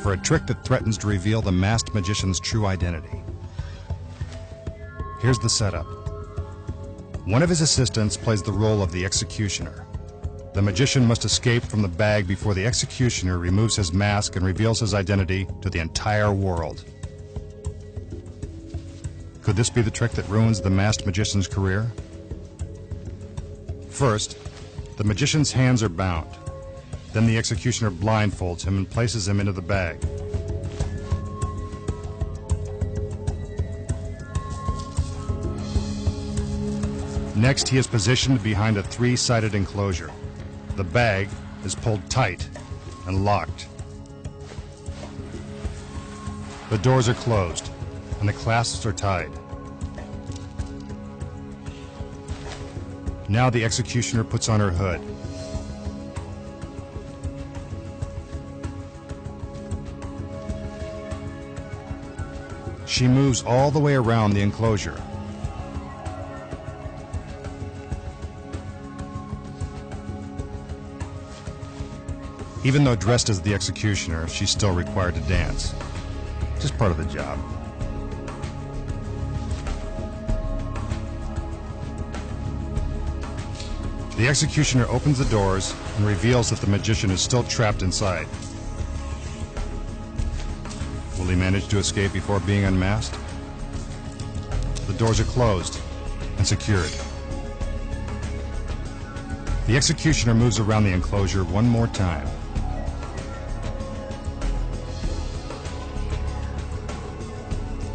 for a trick that threatens to reveal the masked magician's true identity. Here's the setup. One of his assistants plays the role of the executioner. The magician must escape from the bag before the executioner removes his mask and reveals his identity to the entire world. Could this be the trick that ruins the masked magician's career? First, the magician's hands are bound. Then the executioner blindfolds him and places him into the bag. Next, he is positioned behind a three-sided enclosure. The bag is pulled tight and locked. The doors are closed and the clasps are tied. Now the executioner puts on her hood. She moves all the way around the enclosure. Even though dressed as the executioner, she's still required to dance. Just part of the job. The executioner opens the doors and reveals that the magician is still trapped inside. Will he manage to escape before being unmasked? The doors are closed and secured. The executioner moves around the enclosure one more time.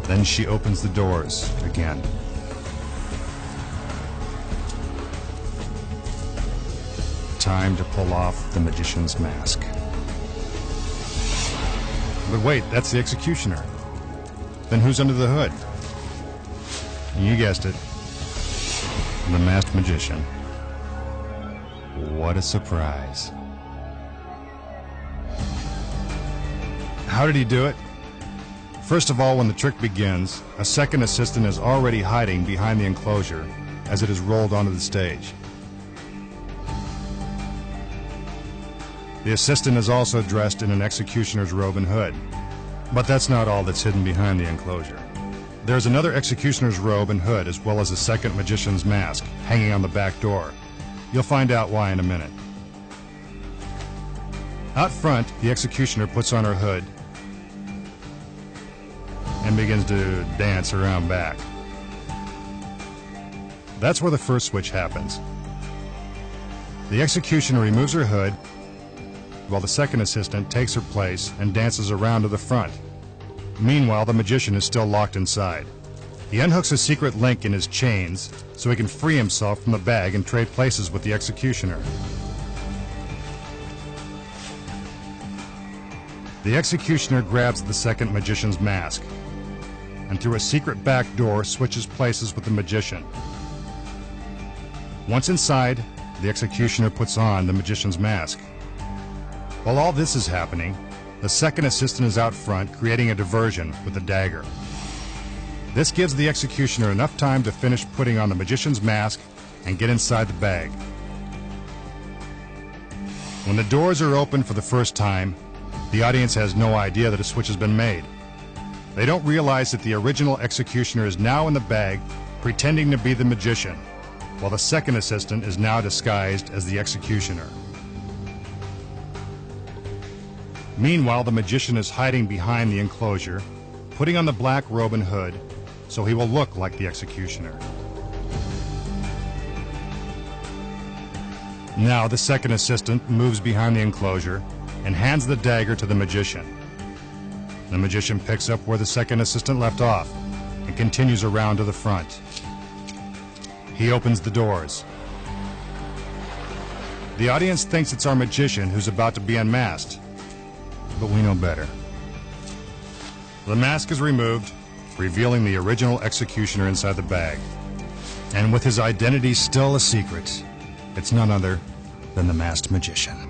Then she opens the doors again. Time to pull off the magician's mask. But wait, that's the executioner. Then who's under the hood? You guessed it. The masked magician. What a surprise. How did he do it? First of all, when the trick begins, a second assistant is already hiding behind the enclosure as it is rolled onto the stage. The assistant is also dressed in an executioner's robe and hood. But that's not all that's hidden behind the enclosure. There's another executioner's robe and hood, as well as a second magician's mask, hanging on the back door. You'll find out why in a minute. Out front, the executioner puts on her hood and begins to dance around back. That's where the first switch happens. The executioner removes her hood, while the second assistant takes her place and dances around to the front. Meanwhile, the magician is still locked inside. He unhooks a secret link in his chains so he can free himself from the bag and trade places with the executioner. The executioner grabs the second magician's mask and through a secret back door switches places with the magician. Once inside, the executioner puts on the magician's mask. While all this is happening, the second assistant is out front creating a diversion with a dagger. This gives the executioner enough time to finish putting on the magician's mask and get inside the bag. When the doors are open for the first time, the audience has no idea that a switch has been made. They don't realize that the original executioner is now in the bag pretending to be the magician, while the second assistant is now disguised as the executioner. Meanwhile, the magician is hiding behind the enclosure, putting on the black robe and hood so he will look like the executioner. Now the second assistant moves behind the enclosure and hands the dagger to the magician. The magician picks up where the second assistant left off and continues around to the front. He opens the doors. The audience thinks it's our magician who's about to be unmasked, but we know better. The mask is removed, revealing the original executioner inside the bag. And with his identity still a secret, it's none other than the masked magician.